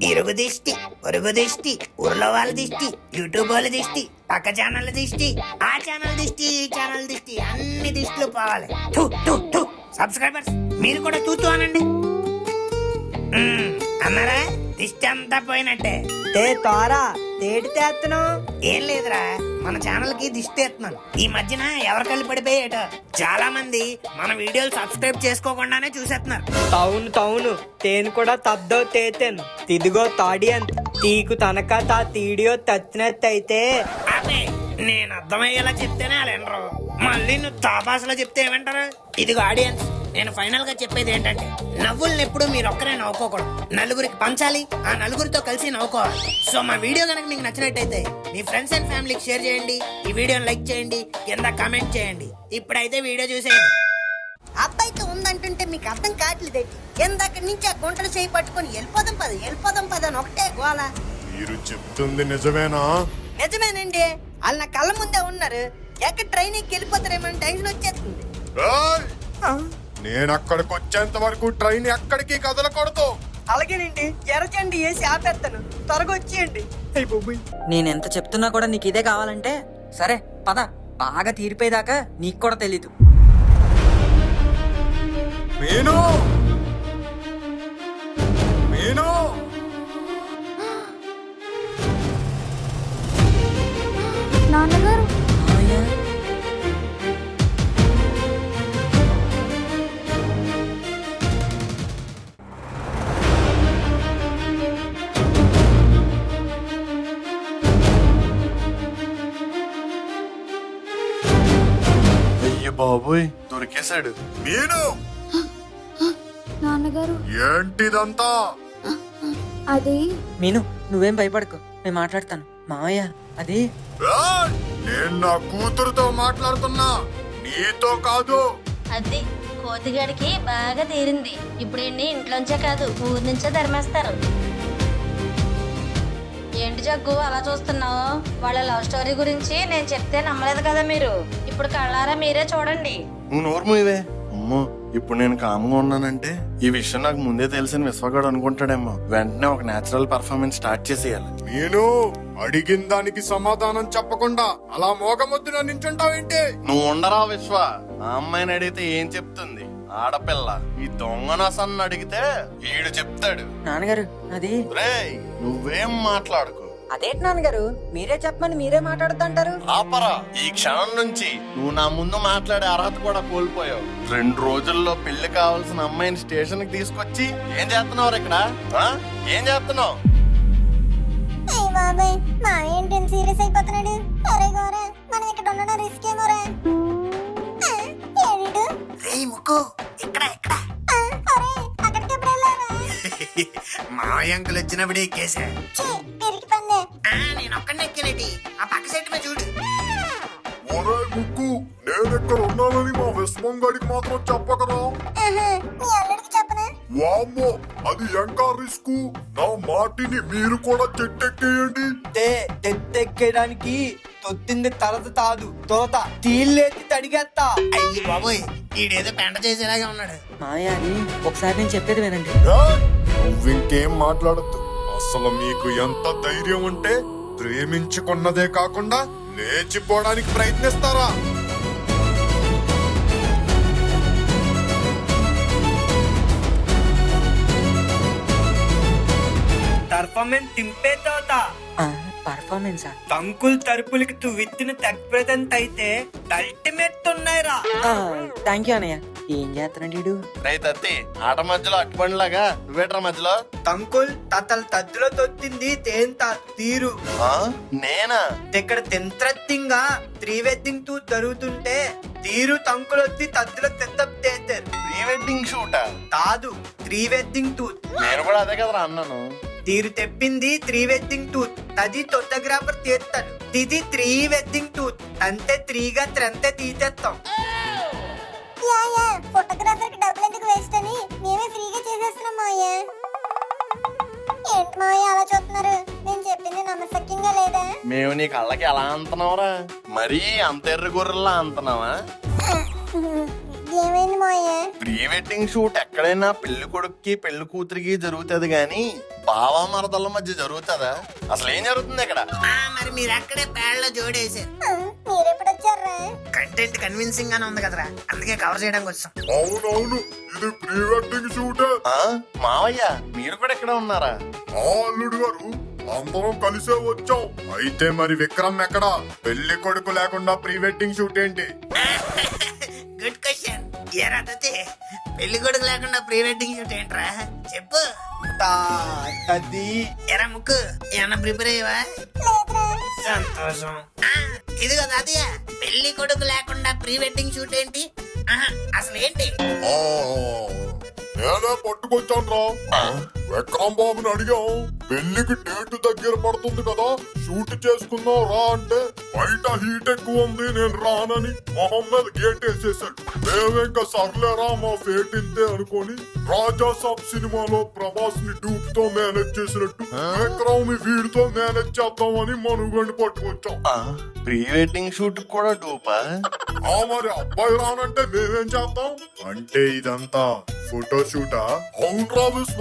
ఇరుగు దిష్టి, పొరుగు దిష్టి, ఊర్లో వాళ్ళ దిష్టి, యూట్యూబ్ వాళ్ళ దిష్టి, పక్క ఛానల్ దిష్టి, ఆ ఛానల్ దిష్టి, ఈ ఛానల్ దిష్టి, అన్ని దిష్టిలు పోవాలి. సబ్స్క్రైబర్స్ మీరు కూడా తూతూ అనండి. అన్నారా? దిష్టి అంతా పోయినట్టే. తోరా తేటి తేత్తను ఏం లేదురా, మన ఛానల్ కి దిష్టి ఎత్తున్నాను. ఈ మధ్యన ఎవరు కలిపి పడిపోయేటో చాలా మంది మన వీడియోలు సబ్స్క్రైబ్ చేసుకోకుండానే చూసేస్తున్నారు. తౌను తేను కూడా తద్దో తేతేను తిదిగో తాడియన్ తీకు తనక తా తీడియో తచ్చినట్టయితే అదే నేను అర్థమయ్యేలా చెప్తేనే వాళ్ళు వినరు. మళ్ళీ నువ్వు తాపాసలో చెప్తే ఏమంటారు? ఇదిగో ఆడియన్స్, నేను ఫైనల్ గా చెప్పేది ఏంటంటే, నవ్వుల్ని ఎప్పుడు మీరు ఒక్కరే నవ్వుకోకూడదు, నలుగురికి పంచాలి, ఆ నలుగురితో కలిసి నవ్వుకోవాలి. సో మా వీడియో కనుక మీకు నచ్చినట్టయితే మీ ఫ్రెండ్స్ అండ్ ఫ్యామిలీకి షేర్ చేయండి, ఈ వీడియోని లైక్ చేయండి, కింద కామెంట్ చేయండి. ఇప్పుడైతే వీడియో చూసేయండి. అబ్బాయితో ఉందంటుంటే మీకు అర్థం కావట్లేదు. ఎందాక నుంచి ఆ గుంటలు చేయి పట్టుకొని వెళ్ళిపోదాం పద అని ఒకటే గోల. మీరు చెప్తుంది నిజమేనా? నిజమేనండి, వాళ్ళు నా కళ్ళ ముందే ఉన్నారు. ఎక్కడ ట్రైనింగ్కి వెళ్ళిపోతారేమో టెన్షన్ వచ్చేస్తుంది. నేను అక్కడికి వచ్చేంత వరకు ట్రైన్ ఎక్కడికి కదలకూడదు. అలాగేనండి, ఎర్రచండి వేసి ఆపేస్తాను, త్వరగా వచ్చేయండి. నేనెంత చెప్తున్నా కూడా నీకు ఇదే కావాలంటే సరే పద, బాగా తీరిపోయేదాకా నీకు కూడా తెలీదు. మీను మీను నాన్నగారు, అయ్య బాబోయ్, దొరికేశాడు. మీను నాన్నగారు, ఏంటిదంతా? అది మీను నువ్వేం భయపడకు, నేను మాట్లాడతాను. మావయ్య అది ఏయ్! నేను నా కూతురుతో మాట్లాడుతున్నా, నీతో కాదు. అది కోతిగాడికి బాగా తీరింది. ఇప్పుడు ఈయన్ని ఇంట్లోంచే కాదు ఊరి నుంచే ధర్మేస్తారు. ఏంటి జగ్గు అలా చూస్తున్నావు? వాళ్ళ లవ్ స్టోరీ గురించి నేను చెప్తే నమ్మలేదు కదా మీరు. ఇప్పుడు కళ్ళారా మీరే చూడండి. నువ్వు నోరు మూయవే. అమ్మో, ఇప్పుడు నేను కామ్గా ఉన్నానంటే ఈ విషయం నాకు ముందే తెలిసిన విశ్వగాడు అనుకుంటాడేమో. వెంటనే ఒక నేచురల్ పర్ఫార్మెన్స్ స్టార్ట్ చేసేయాలి. నేను అడిగిన దానికి సమాధానం చెప్పకుండా అలా మోగమొద్దున నించుంటావేంటి? నువ్వు ఉండరా విశ్వ. ఆ అమ్మాయిని అడిగితే ఏం చెప్తుంది? ఆడపిల్ల. ఈ దొంగనసన్ని అడిగితే ఈడు చెప్తాడు. నాన్నగారు అది రేయ్, నువ్వేం మాట్లాడుకో. అదేంటి నాన్నగారు, మీరే చెప్పమని మీరే మాట్లాడుతుంటారు. ఆపరా, ఈ క్షణం నుంచి నువ్వు నా ముందు మాట్లాడే అర్హత కూడా కోల్పోయావు. 2 రోజుల్లో పెళ్లి కావాల్సిన అమ్మాయిని స్టేషన్ కి తీసుకొచ్చి ఏం చేస్తున్నావు ఇక్కడ? ఏం చేస్తున్నావు? బాబాయ్ మా ఏంటి సీరియస్ అయిపోతున్నాడు. అరే గోరా, మనం ఇక్కడ ఉండడం రిస్క్ ఏమోరా. ముక్కు ఇక్కడ ఇక్కడ అరే అక్కడికి ఎప్పుడు వెళ్ళారా? మావయ్య అంకుల్ వచ్చినప్పుడు ఎక్కేసా. తిరిగి పన్నే నేను ఒక్కడిని ఎక్కినటి, ఆ పక్క సైడ్ మీద చూడు. ముక్కు, నేను ఇక్కడ ఉన్నానని మా విశ్వంగాడికి మాత్రం చెప్పకరా. నీ అల్లుడికి చెప్పనా? వామ్మో, అది ఇంకా రిస్క్. నా మాటిని మీరు కూడా చెట్టెక్కేయండి. తెత్తెక్కడానికి తొత్తింది తలత తాదు తోత తీళ్ళేసి తడిగేస్తా. అయ్యి బాబోయ్, ఈడేదో పెంట చేసేలాగా ఉన్నాడు. మావయ్య అది ఒకసారి నేను చెప్పేది వినండి. ఏయ్, నువ్వు ఇంకేం మాట్లాడద్దు. అసలు మీకు ఎంత ధైర్యం ఉంటే ప్రేమించుకున్నదే కాకుండా లేచిపోవడానికి ప్రయత్నిస్తారా? పర్ఫార్మెన్స్ తింపే తోత పర్ఫార్మెన్సా? తంకుల్ తరుపులకి తు విత్తిన తగ్ప్రదంత అయితే అల్టిమేట్ ఉన్నాయిరా. థ్యాంక్ యూ అన్నయ్య. ఏం చేస్తున్నాడు వీడు? రైతత్తి ఆట మధ్యలో అట్టుబండిలాగా నువ్వేట్రా మధ్యలో? తంకుల్ తతల తద్దులో తొత్తింది తేంత తీరు. నేనా? ఇక్కడ తింత్రత్తింగా ప్రీ వెడ్డింగ్ టూ జరుగుతుంటే తీరు తంకులొత్తి తద్దులో తెత్తప్ తేతారు. Pre wedding షూటా? కాదు, త్రీ వెడ్డింగ్ టూత్. నేను కూడా అదే కదరా అన్నాను. తీరు తెప్పింది త్రీ వెడ్డింగ్ టూత్, అది ఫోటోగ్రాఫర్ తీస్తాడు. ఇది 3 వెడ్డింగ్ టూత్, అంతే 3గా 3 తీసేస్తాం. ఫోటోగ్రాఫర్ కి డబ్బులు ఎందుకు వేస్ట్ అని మేమే ఫ్రీగా చేసేస్తున్నాం మావయ్య. ఏంటి మావయ్య అలా చూస్తున్నారు? నేను చెప్పింది నమ్మశక్యంగా లేదా? మేము నీ కళ్ళకి ఎలా అంటున్నావురా? మరీ అంత ఎర్ర గొర్రెల్లా అంటున్నావా? ఏమైంది మావయ్య? ప్రీ వెడ్డింగ్ షూట్ ఎక్కడైనా పెళ్లి కొడుక్కి పెళ్లి కూతురికి జరుగుతుంది గాని బావా మరదల మధ్య జరుగుతుందా? అసలు ఏం జరుగుతుంది ఇక్కడ? మరి మీరు అక్కడే పేళ్ళ జోడేసారు. మీరెప్పుడు వచ్చారా? కంటెంట్ కన్విన్సింగ్ గానే ఉంది కదరా, అందుకే కవర్ చేయడానికి వచ్చాం. అవునవును, ఇది ప్రీ వెడ్డింగ్ షూట్. మావయ్య మీరు కూడా ఇక్కడ ఉన్నారా? అల్లుడు గారు అందరం కలిసే వచ్చాం. అయితే మరి విక్రమ్ ఎక్కడ? పెళ్లి కొడుకు లేకుండా ప్రీ వెడ్డింగ్ షూట్ ఏంటి? Good question. ఎరా తతే పెళ్లి కొడుకు లేకుండా ప్రీ వెడ్డింగ్ షూట్ ఏంట్రా చెప్పు. తాతది ఎరా ముక్కు ఏమన్నా ప్రిపేర్ అయ్యవా? సంతోషం. ఇదిగో తాతయ్య, పెళ్లి కొడుకు లేకుండా ప్రీ వెడ్డింగ్ షూట్ ఏంటి? అసలు ఏంటి? ఆ, నేనే పట్టుకొచ్చాను రా. విక్రమ్ బాబుని అడిగాం, పెళ్లికి డేట్ దగ్గర పడుతుంది కదా, షూట్ చేసుకుందాం రా అంటే బయట హీట్ ఎక్కువ ఉంది నేను రానని మొహం మీద గేట్ వేసేసాడు. మేమింకా సర్లేరా మా ఫేట్ ఇంతే అనుకొని రాజా సాబ్ సినిమాలో ప్రభాస్ ని డూప్ తో మేనేజ్ చేసినట్టు విక్రమ్ ని వీడితో మేనేజ్ చేద్దామని మనుగండి పట్టుకొచ్చాం. ప్రీ వెడ్డింగ్ షూట్ కూడా డూపా? మరి అబ్బాయి రానంటే మేమేం చేద్దాం? అంటే ఇదంతా ఫోటో షూటా? అవునరా విశ్వ,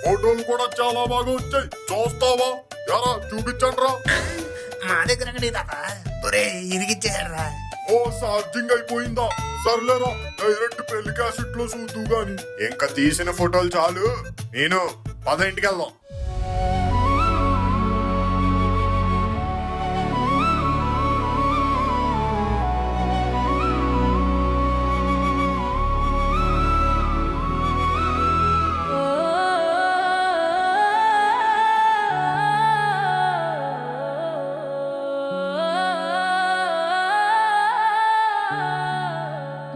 ఫోటోలు కూడా చాలా బాగా వచ్చాయి, చూస్తావా? ఎరా చూపించండి రా. మా దగ్గర అక్కడే తాత ఒరే ఇరిగిచ్చేసాడు రా. ఓ ఛార్జింగ్ అయిపోయిందా? సర్లేరా, డైరెక్ట్ పెళ్లి క్యాసెట్ లో చూద్దు గాని. ఇంకా తీసిన ఫోటోలు చాలు, నేను 10 ఇంటికి వెళ్దాం.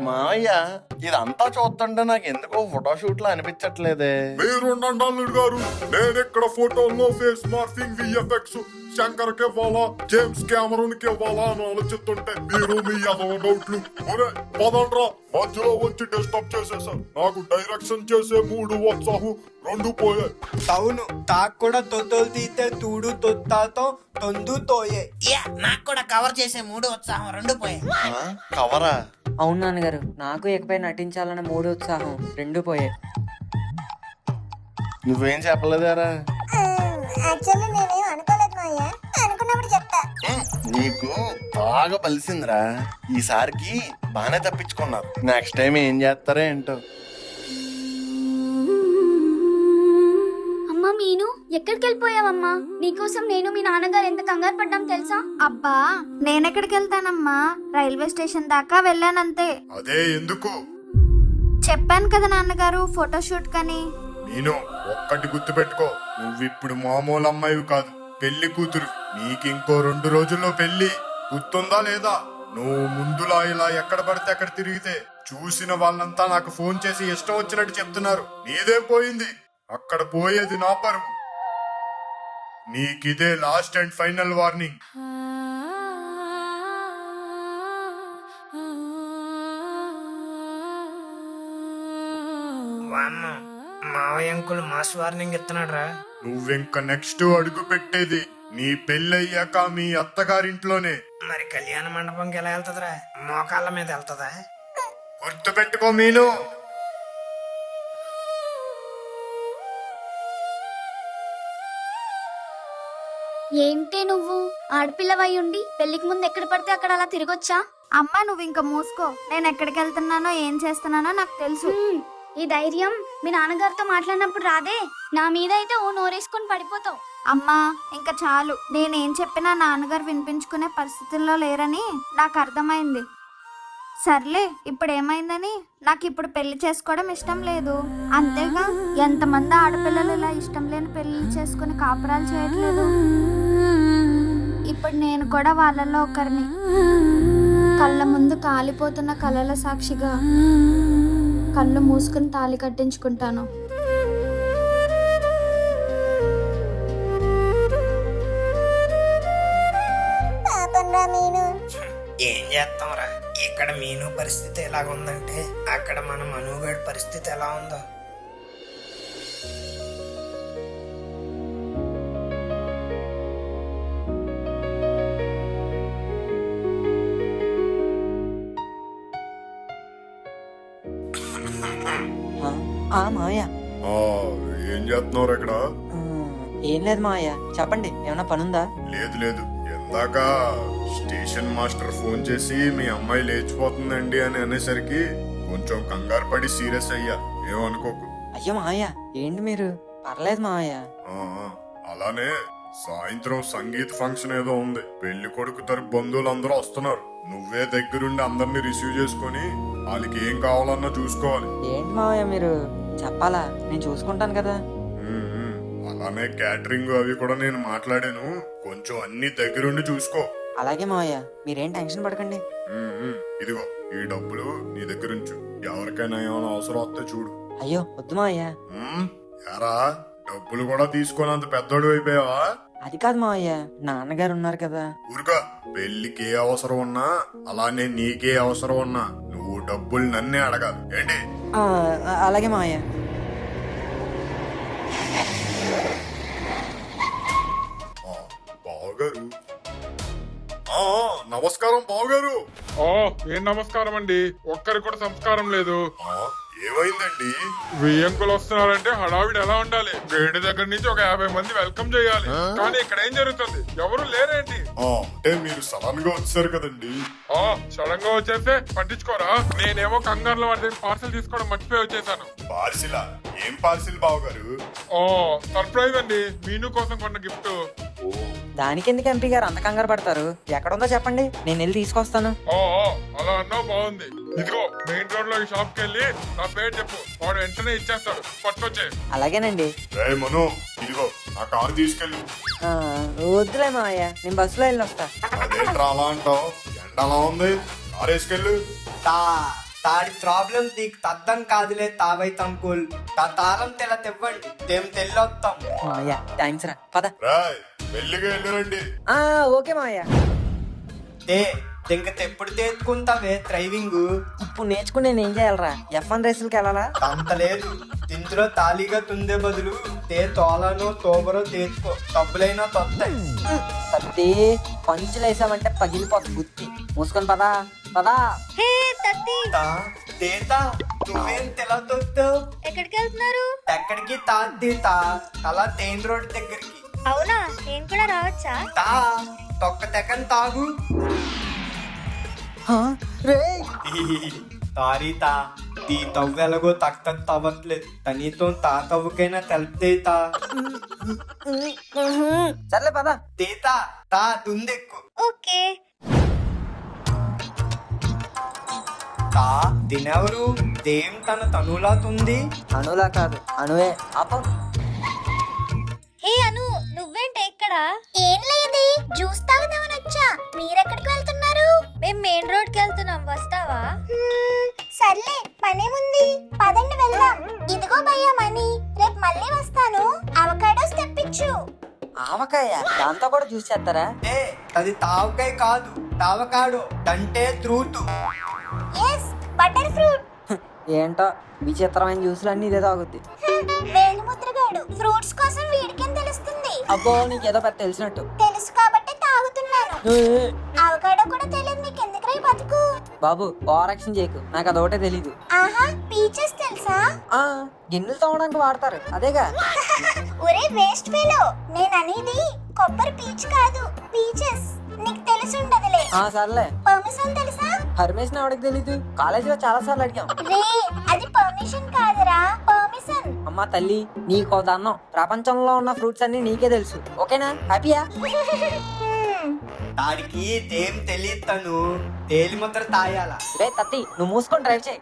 మావయ్య ఇదంతా చూస్తుంటే నాకు ఎందుకో ఫోటో షూట్ లో అనిపించట్లేదే. మీరు అల్లుడు గారు, నేను ఇక్కడ ఫోటోల్లో ఫేస్ మార్ఫింగ్ విఎఫ్ఎక్స్ శంకర్ కి ఇవ్వాలా, జేమ్స్ కెమెరూన్ కి ఇవ్వాలా అని ఆలోచిస్తుంటే మీరు మీ అదవ డౌట్లు. ఒరే పదండ్రా, మధ్యలో వచ్చి డిస్టర్బ్ చేసేసారు. నాకు డైరెక్షన్ చేసే 3 ఉత్సాహం 2 పోయాయి. అవును, తాకు కూడా తొత్తోలు తీస్తే తూడు తొత్తాతో తొందు తోయే. నాకు కూడా కవర్ చేసే 3 ఉత్సాహం 2 పోయాయి. కవరా? అవును నాన్నగారు, నాకు ఇకపై నటించాలన్న 3 ఉత్సాహం 2 పోయాయి. నువ్వేం చెప్పలేదారా? యాక్చువల్లీ నేనేం అనుకోలేదు మావయ్య, అనుకున్నప్పుడు చెప్తా. నీకు బాగా బలిసిందిరా. ఈసారికి బానే తప్పించుకున్నారు. నెక్స్ట్ టైం ఏం చేస్తారో ఏంటో. అమ్మా మీను, ఎక్కడికి వెళ్ళిపోయావమ్మా? నీకోసం నేను మీ నాన్నగారు ఎంత కంగారు పడ్డాం తెలుసా? అబ్బా, నేనెక్కడికి వెళ్తానమ్మా, రైల్వే స్టేషన్ దాకా వెళ్ళానంతే. అదే ఎందుకు? చెప్పాను కదా నాన్నగారు, ఫోటోషూట్ కని. నేను ఒక్కటి గుర్తుపెట్టుకో, నువ్విప్పుడు మామూలు అమ్మాయివి కాదు, పెళ్లి కూతురు. నీకింకో 2 రోజుల్లో పెళ్లి. గుర్తుందా లేదా? నువ్వు ముందులా ఇలా ఎక్కడ పడితే అక్కడ తిరిగితే చూసిన వాళ్ళంతా నాకు ఫోన్ చేసి ఇష్టం వచ్చినట్టు చెప్తున్నారు. నీదే పోయింది, అక్కడ పోయేది నా పరువు. నీకిదే లాస్ట్ అండ్ ఫైనల్ వార్నింగ్. మావయ్య అంకుల్ మాస్ వార్నింగ్ ఇస్తున్నాడు రా. నువ్వింక నెక్స్ట్ అడుగు పెట్టేది నీ పెళ్ళయ్యాక మీ అత్తగారింట్లోనే. మరి కళ్యాణ మండపంకి ఎలా వెళ్తుందిరా? మోకాళ్ళ మీద వెళ్తుందా? గుర్తుపెట్టుకో మీను. ఏంటి నువ్వు ఆడపిల్లవై ఉండి పెళ్లికి ముందు ఎక్కడ పడితే అక్కడ అలా తిరగొచ్చా? అమ్మా నువ్వు ఇంకా మూసుకో, నేను ఎక్కడికి వెళ్తున్నానో ఏం చేస్తున్నానో నాకు తెలుసు. ఈ ధైర్యం మీ నాన్నగారితో మాట్లాడినప్పుడు రాదే? నా మీద అయితే ఓ నోరేసుకొని పడిపోతావు. అమ్మా ఇంకా చాలు, నేనేం చెప్పినా నాన్నగారు వినిపించుకునే పరిస్థితుల్లో లేరని నాకు అర్థమైంది. సర్లే, ఇప్పుడు ఏమైందని? నాకు ఇప్పుడు పెళ్లి చేసుకోవడం ఇష్టం లేదు, అంతేగా. ఎంతమంది ఆడపిల్లలు ఇలా ఇష్టం లేని పెళ్లి చేసుకుని కాపురాలు చేయట్లేదు. ఇప్పుడు నేను కూడా వాళ్ళల్లో ఒకరిని. కళ్ళ ముందు కాలిపోతున్న కలల సాక్షిగా కళ్ళు మూసుకుని తాళి కట్టించుకుంటాను. ఏం చేస్తాంరా, ఇక్కడ మీను పరిస్థితి ఎలాగుందంటే అక్కడ మన మనుగడ పరిస్థితి ఎలా ఉందో. మావయ్య. ఏం చేస్తున్నారు ఇక్కడ? ఏం లేదు మావయ్య, చెప్పండి, ఏమైనా పనుందా? లేదు లేదు, ఇందాక స్టేషన్ మాస్టర్ ఫోన్ చేసి మీ అమ్మాయి లేచిపోతుందండి అని అనేసరికి కొంచెం కంగారు పడి సీరియస్ అయ్యా. ఏమనుకోకు. అయ్యో మావయ్య, ఏంటి మీరు? పర్లేదు మావయ్య. అలానే సాయంత్రం సంగీత్ ఫంక్షన్ ఏదో ఉంది. పెళ్లి కొడుకు తరపు బంధువులందరూ వస్తున్నారు. నువ్వే దగ్గరుండి అందరినీ రిసీవ్ చేసుకొని వాళ్ళకి ఏం కావాలన్నా చూసుకోవాలి. ఏంటి మావయ్య మీరు? చెప్పాలా? నేను చూసుకుంటాను కదా. అలానే క్యాటరింగ్ అవి కూడా నేను మాట్లాడాను. కొంచెం అన్ని దగ్గరుండి చూసుకో. అలాగే మావయ్య, మీరేం టెన్షన్ పడకండి. ఇదిగో ఈ డబ్బులు నీ దగ్గరుంచు. ఎవరికైనా ఏమైనా అవసరం వస్తే చూడు. అయ్యో వద్దు మావయ్య. యారా, డబ్బులు కూడా తీసుకొని అంత పెద్దోడు అయిపోయావా? అది కాదు మావయ్య, నాన్నగారు ఉన్నారు కదా. ఊరుగా, పెళ్లికి ఏ అవసరం ఉన్నా అలానే నీకే అవసరం ఉన్నా నువ్వు డబ్బులు నన్నే అడగాలి. ఏంటి? అలాగే మావయ్య. బావగారు, నమస్కారం బావగారు. ఏం నమస్కారం అండి, ఒక్కరికి కూడా సంస్కారం లేదు. ఏమైందండి? వియ్యంకులు వస్తున్నారంటే హడావిడి ఎలా ఉండాలి? గేటు దగ్గర నుంచి ఒక 50 మంది వెల్కమ్ చేయాలి. కానీ ఇక్కడ ఏం జరుగుతుంది? ఎవరు లేరేంటి? అంటే మీరు సడన్ గా వచ్చారు కదండి. సడన్ గా వచ్చేస్తే పట్టించుకోరా? నేనేమో కంగారులో వాడి దగ్గర పార్సల్ తీసుకోవడం మర్చిపోయి వచ్చేసాను. పార్సిలా? ఏం పార్సిల్ బావగారు? సర్ప్రైజ్ అండి, మీను కోసం కొన్న గిఫ్ట్. దానికి ఎందుకు ఎంపీ గారు అంత కంగారు పడతారు? ఎక్కడుందో చెప్పండి, నేను వెళ్ళి తీసుకొస్తాను. అలా అన్నావు, బాగుంది. ఇదిగో మెయిన్ రోడ్ లో ఈ షాప్ కి వెళ్ళి నా పేరు చెప్పు, వాడు వెంటనే ఇచ్చేస్తాడు. పట్టుకొచ్చే. అలాగేనండి. మను, ఇదిగో నా కారు తీసుకెళ్ళు. వద్దులే మావయ్య, నేను బస్సులో వెళ్ళి వస్తా. అదేంట్రా అలా అంటావు? ఎండ అలా ఉంది, కారు వేసుకెళ్ళు. తాడి ప్రాబ్లం నీకు అర్థం కాదులే తావైతే అంకుల్. తారం తెల్ల తెవ్వండి, మేము తెల్లొస్తాం. మావయ్య థ్యాంక్స్ రా, పద. రాయ్, మెల్లిగా వెళ్ళరండి. ఓకే మావయ్య. ఇంక ఎప్పుడు తెచ్చుకుంటావే డ్రైవింగ్? ఇప్పుడు నేర్చుకుని నేను ఏం చేయాలరా? F1 రేసులకి వెళ్ళాలా? అంత లేదు, ఇందులో తాళీగా తుందే బదులు తోలానో తోబరో తెచ్చుకో, డబ్బులైనా తొత్తాయి. పంచులు వేసామంటే పగిలిపోతుంది గుత్తి. మూసుకొని పదా పదా. నువ్వేం తెలా తొత్తావు? ఎక్కడికి వెళ్తున్నారు? ఎక్కడికి అలా మెయిన్ రోడ్ దగ్గరికి. అవునా, నేను కూడా రావచ్చా? తొక్క తెక్కని తాగు. తారీతా తీ తవ్వెలగో తక్క తవ్వట్లేదు. కనీసం తవ్వకైనా తెలుపుతా. సర్లే పద. తీతా తుందెక్కు. ఓకే. తినెవరు? దేం తనులా తుంది? అనులా కాదు, అనువే. హే అను, నువ్వేంటే ఇక్కడ? ఏం లేదు, జ్యూస్ తాగుదామని వచ్చా. మీరెక్కడికి వెళ్తున్నారు? మేము మెయిన్ రోడ్ కి వెళ్తున్నాం, వస్తావా? సర్లే, పనేముంది, పదండి వెళ్దాం. ఇదిగో భయ్యా మనీ, రేపు మళ్ళీ వస్తాను. అవకాడోస్ తెప్పించు. ఆవకాయ? దాంతో కూడా జ్యూస్ చేస్తారా? అది తావకాయ కాదు, తావకాడో అంటే ఫ్రూట్. Yes, butter fruit. ఏంటో విచిత్రమైన జ్యూసులు అన్ని ఇదే తాగుద్ది. వేలుముద్రగాడు ఫ్రూట్స్ కోసం వీడికేం తెలుస్తుంది? అబ్బో, నీకేదో పెద్ద తెలిసినట్టు. తెలుసు కాబట్టి తాగుతున్నాను. అవకాడో కూడా తెలియదు నీకెందుకురా ఈ బతుకు? బాబు ఓవరాక్షన్ చేయకు, నాకు అదొకటే తెలీదు. ఆహా, పీచెస్ తెలుసా? గిన్నెలు తోమడానికి వాడతారు, అదేగా. ఒరే వేస్ట్ ఫెలో, నేను అనేది కొబ్బరి పీచ్ కాదు, పీచెస్. నీకు తెలిసి ఉండదులే. సర్లే. పర్మిషన్ తెలుసా? పర్మిషన్ ఎవరికి తెలీదు? కాలేజీలో చాలా సార్లు అడిగాం. రే, అది పర్మిషన్ కాదురా, పర్మిషన్. అమ్మా తల్లి, నీకో దన్నం. ప్రపంచంలో ఉన్న ఫ్రూట్స్ అన్ని నీకే తెలుసు, ఓకేనా? హ్యాపీయా? దానికి ఏం తెలియదు, తేలి ముద్ర తాయాల. రే తత్తి, నువ్వు మూసుకొని డ్రైవ్ చేయి.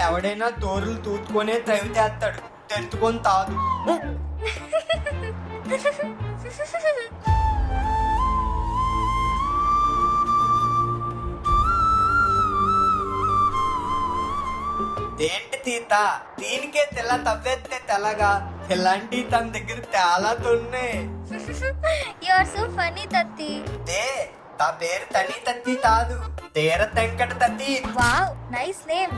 ఎవడైనా తోరులు తూచుకొనే డ్రైవ్ చేస్తాడు, తెచ్చుకొని తాదు. ఏంటి తీత, దీనికే తెల్ల తవ్వేస్తే తెల్లగా, ఇలాంటి తన దగ్గర చాలా తొన్నే. యు ఆర్ సో ఫన్నీ తత్తి. తా పేరు తని తత్తి కాదు, తేర తెంకట తత్తి. Wow, nice name.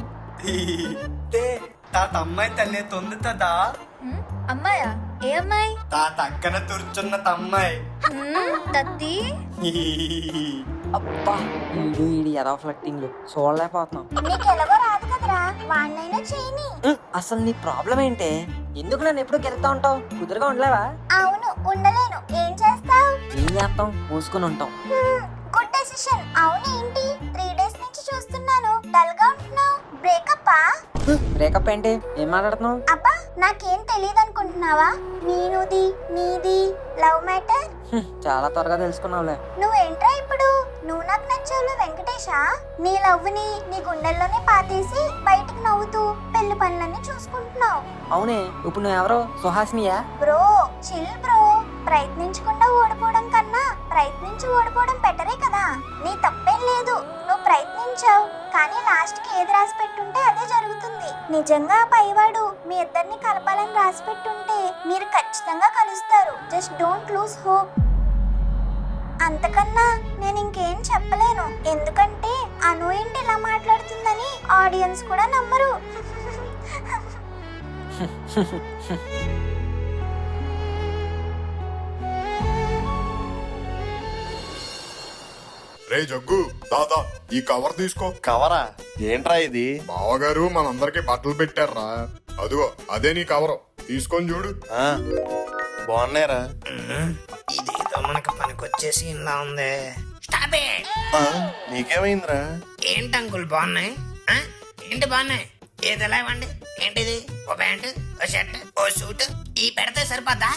అమ్మాయి తల్లి తొందుతుందా? అమ్మాయా? ఏ అమ్మాయి? తక్కన తుర్చున్న తమ్మాయి. తత్తి. అబ్బా, ఈడు ఎదో ఫ్లట్టింగ్ చూడలేకపోతున్నాం. నీకు ఎలాగో రాదు కదరా. కదా వాడినైనా చేయని. అసలు నీ ప్రాబ్లం ఏంటే? ఎందుకు నన్ను ఎప్పుడు గెలుతా ఉంటావు? కుదురుగా ఉండలేవా? అవును ఉండలేను. ఏం చేస్తావు? ఏం చేస్తాం? మూసుకుని ఉంటాం. Good decision. అవును ఏంటి 3 డేస్ నుంచి చూస్తున్నాను డల్ గా ఉంటున్నావు. బ్రేకప్పా? బ్రేకప్ ఏంటి? ఏం మాట్లాడుతున్నావు? అబ్బా నాకేం తెలియదు అనుకుంటున్నావా? నీది లవ్ మ్యాటర్. చాలా త్వరగా తెలుసుకున్నావులే. నువ్వేంట్రా ఇప్పుడు? నువ్వు నాకు నచ్చావులో వెంకటేశా? నీ లవ్ ని నీ గుండెల్లోనే పాతేసి బయటికి నవ్వుతూ పెళ్లి పనులన్నీ చూసుకుంటున్నావు. అవునే, ఇప్పుడు నువ్వు ఎవరో సుహాసినియా? Bro chill bro. ప్రయత్నించకుండా ఓడిపోవడం కన్నా ప్రయత్నించి ఓడిపోవడం బెటరే కదా. నీ తప్పేం లేదు, నువ్వు ప్రయత్నించావు. కానీ లాస్ట్ కి ఏది రాసి పెట్టుంటే అదే జరుగుతుంది. నిజంగా ఆ పైవాడు మీ ఇద్దరిని కలపాలని రాసి పెట్టుంటే మీరు ఖచ్చితంగా కలుస్తారు. Just don't lose hope. అంతకన్నా నేను ఇంకేం చెప్పలేను. ఎందుకంటే అను ఏంటి ఇలా మాట్లాడుతుందని ఆడియన్స్ కూడా నమ్మరు. రే జగ్గు దాదా ఈ కవర్ తీసుకో. కవరా? ఏంట్రా ఇది? బావగారు మనందరికి బట్టలు పెట్టారా, అదిగో అదే నీ కవరు. తీసుకొని చూడు. ఆ, బాగున్నాయిరా. ఇదేదో మనకు పనికొచ్చేసి ఇలా ఉంది. Stop it! ఆ, నీకేమైందిరా? ఏంటి అంకుల్ బాగున్నాయి? ఆ? ఏంటి బాగున్నాయి? ఏది ఎలా ఇవ్వండి? ఏంటిది? ఓ ప్యాంటు, ఓ షర్ట్, ఓ సూట్ ఈ పెడితే సరిపోద్దా?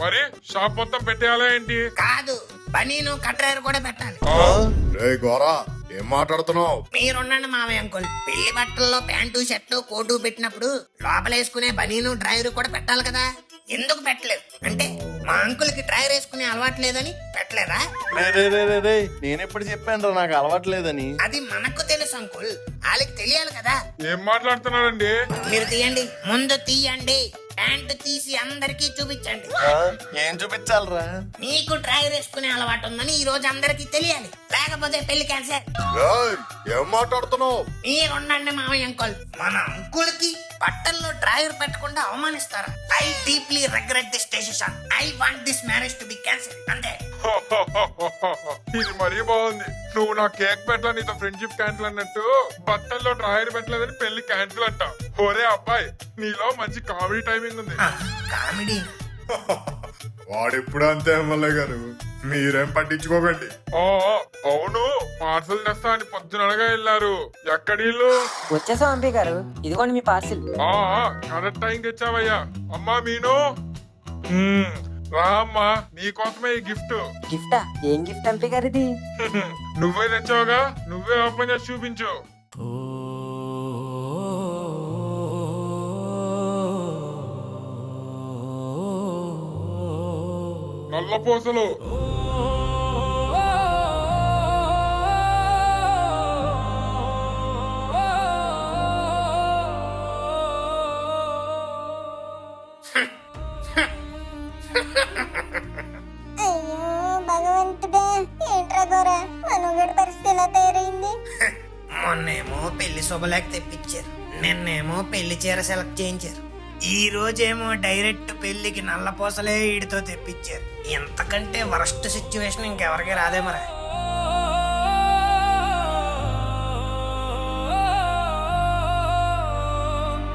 మరి షాప్ మొత్తం పెట్టేయాలా ఏంటి? కాదు, బనీను కట్రాయర్ కూడా పెట్టాలి. రే గోరా ఏం మాట్లాడుతున్నావు? మీరుండండి మావయ్య అంకుల్. పెళ్లి బట్టల్లో ప్యాంటు షర్టు కోటు పెట్టినప్పుడు లోపల వేసుకునే బనీను డ్రైవర్ కూడా పెట్టాలి కదా. ఎందుకు పెట్టలేదు అంటే మా అంకుల్ కి డ్రైవర్ వేసుకునే అలవాటు లేదని పెట్టలేదా? నేనెప్పుడు చెప్పాను నాకు అలవాట్లేదని. అది మనకు తెలుసు అంకుల్, వాళ్ళకి తెలియాలి కదా. ఏం మాట్లాడుతున్నారండి? మీరు తీయండి, ముందు తీయండి. ప్యాంటు తీసి అందరికీ చూపించండి. ఆ, ఏం చూపించాలరా? నీకు డ్రైవర్ వేసుకునే అలవాటు ఉందని ఈ రోజు అందరికీ తెలియాలి, లేకపోతే పెళ్లి క్యాన్సర్. రేయ్, ఏం మాట్లాడుతున్నావు? మీరుండండి మావయ్య అంకుల్. మన అంకుల్ కి బట్టల్లో డ్రైవర్ పెట్టకుండా అవమానిస్తారా? I deeply regret this decision. I want this marriage to be cancel. అంతే. ఇది మరీ బాగుంది. నువ్వు నా కేక్ పెట్టలా నీతో ఫ్రెండ్షిప్ క్యాన్సిల్ అన్నట్టు బట్టల్లో డ్రాయర్ పెట్టలేదని పెళ్లి క్యాన్సిల్ అంట. ఒరే అబ్బాయి, నీలో మంచి కామెడీ టైమింగ్ ఉంది. కామెడీ? వాడెప్పుడు అంతే ఎమ్మెల్యే గారు, మీరేం పట్టించుకోకండి. అవును, పార్సల్ తెస్తా అని పొద్దుననగా వెళ్ళారు. ఎక్కడీళ్ళు? వచ్చేసాం ఎంపీ గారు, ఇదిగోండి మీ పార్సిల్. కరెక్ట్ టైంకి వచ్చావయ్యా. అమ్మా మీను, రా అమ్మా, నీకోసమే ఈ గిఫ్ట్. గిఫ్టా? ఏం గిఫ్ట్ ఎంపీ గారు ఇది? నువ్వే తెచ్చావుగా, నువ్వే ఓపెన్ చేసి చూపించు. నల్ల పూసలు. అయ్యో భగవంతుడా, ఏంట్రా గోరా మనుగడ పరిస్థితి ఎలా తయారైంది? మొన్నేమో పెళ్లి శుభలేఖ తెప్పించారు, నిన్నేమో పెళ్లి చీర సెలెక్ట్ చేయించారు, ఈ రోజేమో డైరెక్ట్ పెళ్లికి నల్ల పూసలే ఈడితో తెప్పించారు. ఎంతకంటే వరస్ట్ సిచ్యువేషన్ ఇంకెవరికి రాదే మరి.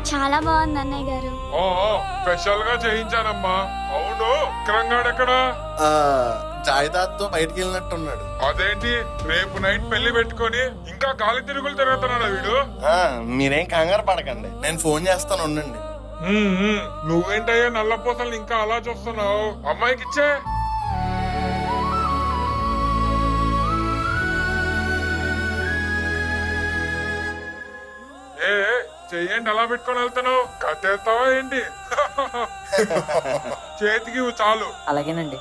చాలా బాగుంది అన్నయ్య గారు. స్పెషల్ గా చేయించానమ్మా. అవును, కిరంగాడు ఎక్కడా? జాయిదాద్తో బయటికి వెళ్ళినట్టున్నాడు. అదేంటి, రేపు నైట్ పెళ్లి పెట్టుకొని ఇంకా గాలి తిరుగులు తిరుగుతున్నాడా వీడు? మీరేం కంగారు పడకండి, నేను ఫోన్ చేస్తాను, ఉండండి. నువ్వేంటయ్యా నల్ల పూసలు ఇంకా అలా చూస్తున్నావు? అమ్మాయికి ఇచ్చే. చెయ్యండి, అలా పెట్టుకొని వెళ్తాను. కట్టేస్తావా ఏంటి? చేతికి ఇవ్వు చాలు. అలాగేనండి.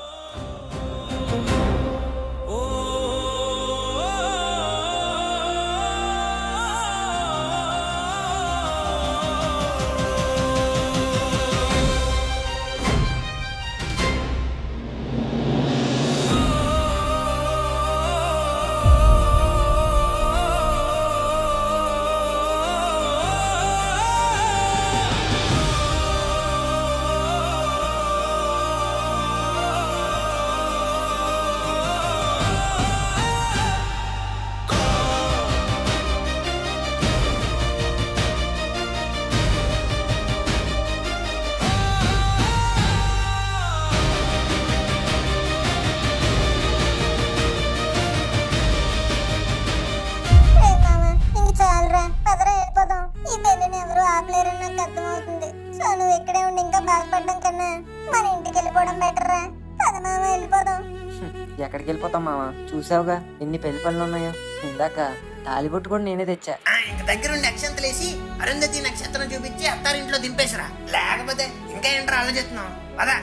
నువ్వు ఇక్కడే ఉండి ఇంకా బాధపడడం కన్నా మన ఇంటికి వెళ్ళిపోవడం బెటర్ రా. పద మామ వెళ్ళిపోదాం. ఎక్కడికి వెళ్ళిపోతాం మామ? చూసావుగా ఎన్ని పెళ్లి పనులు ఉన్నాయో. ఇందాక తాలిబొట్టు కూడా నేనే తెచ్చా. ఇంక దగ్గరుండి అక్షంతలేసి అరుంధతి నక్షత్రం చూపించి అత్తారింట్లో దింపేసరా. లేకపోతే ఇంకా ఏంట్రా ఆలోచిస్తున్నావు? పదా.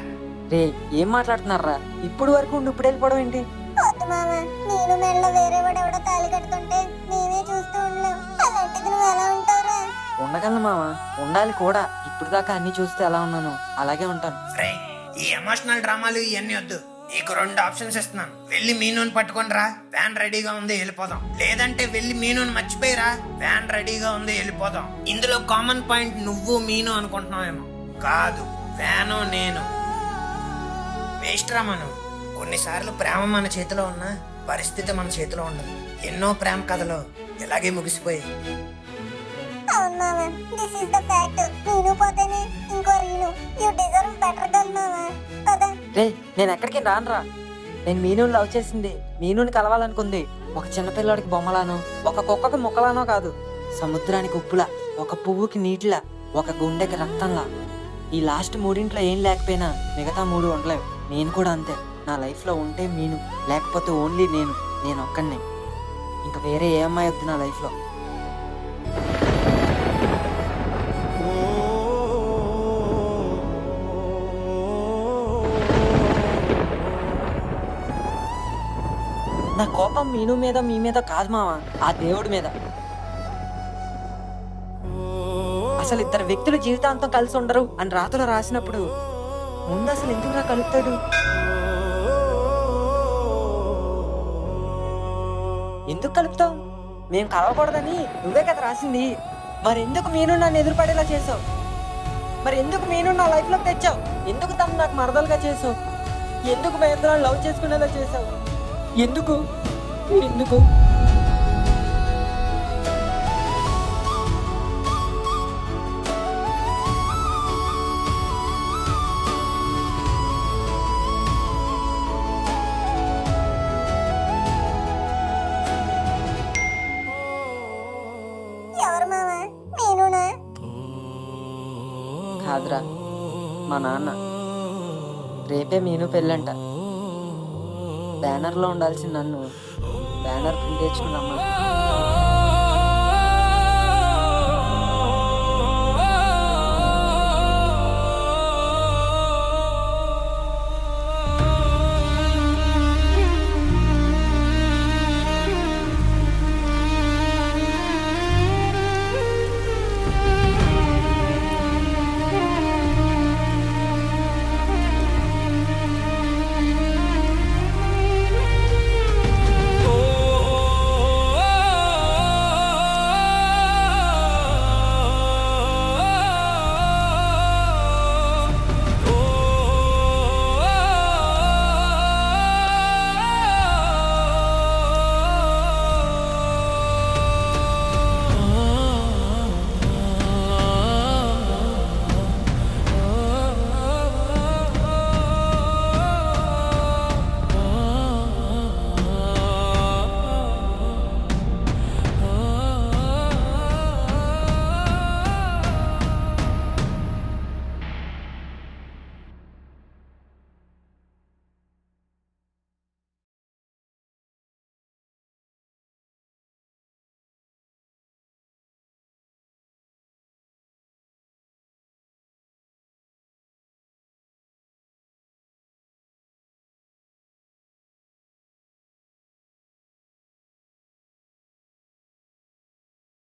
రే ఏం మాట్లాడుతున్నారా? ఇప్పుడు వరకు ఉండి ఇప్పుడు వెళ్ళిపోవడం ఏంటి? వద్దు మామ, నేను మెడలో వేరే వాడు ఎవడో తాళి కడుతుంటే మేమే చూస్తూ ఉండలేం. అలాంటిది నువ్వు ఎలా ఉంటావురా? ఉండగలను మామ, ఉండాలి కూడా. ఇప్పుడు దాకా అన్ని చూస్తే ఎలా ఉన్నాను అలాగే ఉంటాను. రేయ్, ఈ ఎమోషనల్ డ్రామాలు ఇవన్నీ వద్దు. నీకు 2 ఆప్షన్స్ ఇస్తున్నాను. వెళ్ళి మీనూని పట్టుకొని రా, వ్యాన్ రెడీగా ఉంది వెళ్ళిపోదాం. లేదంటే వెళ్ళి మీనూని మర్చిపోయిరా, వ్యాన్ రెడీగా ఉంది వెళ్ళిపోదాం. ఇందులో కామన్ పాయింట్ నువ్వు మీను అనుకుంటున్నావేమో. కాదు, వ్యాను నేను. వేస్ట్ రా మనం. కొన్నిసార్లు ప్రేమ మన చేతిలో ఉన్నా పరిస్థితి మన చేతిలో ఉండదు. ఎన్నో ప్రేమ కథలు ఇలాగే ముగిసిపోయి. అవును మామ, దిస్ ఇస్ ద ఫ్యాక్ట్. నేను పోతేనే ఇంకో Reenu. You deserve better girl మామ. పద. రే నేను ఎక్కడికి రానురా. నేను మీనూని లవ్ చేసింది, మీనూని కలవాలనుకుంది ఒక చిన్నపిల్లడికి బొమ్మలానో, ఒక కుక్కకి ముక్కలానో కాదు, సముద్రానికి ఉప్పులా, ఒక పువ్వుకి నీటిలా, ఒక గుండెకి రక్తంలా. ఈ లాస్ట్ 3 ఏం లేకపోయినా మిగతా 3 ఉండలేవు. నేను కూడా అంతే. నా లైఫ్లో ఉంటే మీను, లేకపోతే ఓన్లీ నేను ఒక్కడినే. ఇంకా వేరే ఏ అమ్మాయి వద్దు నా లైఫ్లో. నా కోపం మీను మీద మీ మీద కాదు మామ, ఆ దేవుడి మీద. అసలు 2 వ్యక్తులు జీవితాంతం కలిసి ఉండరు అని రాతలో రాసినప్పుడు ముందు అసలు ఎందుకురా కలుపుతాడు? ఎందుకు కలుపుతావు? మేము కలవకూడదని నువ్వే కదా రాసింది. మరి ఎందుకు మీను నన్ను ఎదురుపడేలా చేసావు? మరి ఎందుకు మీను నా లైఫ్ లోకి తెచ్చావు? ఎందుకు తను నాకు మరదలుగా చేసావు? ఎందుకు మేము లవ్ చేసుకునేలా చేసావు? ఎందుకు ఎందుకు ఎవరు మామ? నేనునా? కాదురా, మా నాన్న. రేపే మీను పెళ్ళంట. బ్యానర్లో ఉండాల్సిన నన్ను బ్యానర్ ప్రింట్ తెచ్చుకున్నామ్మా.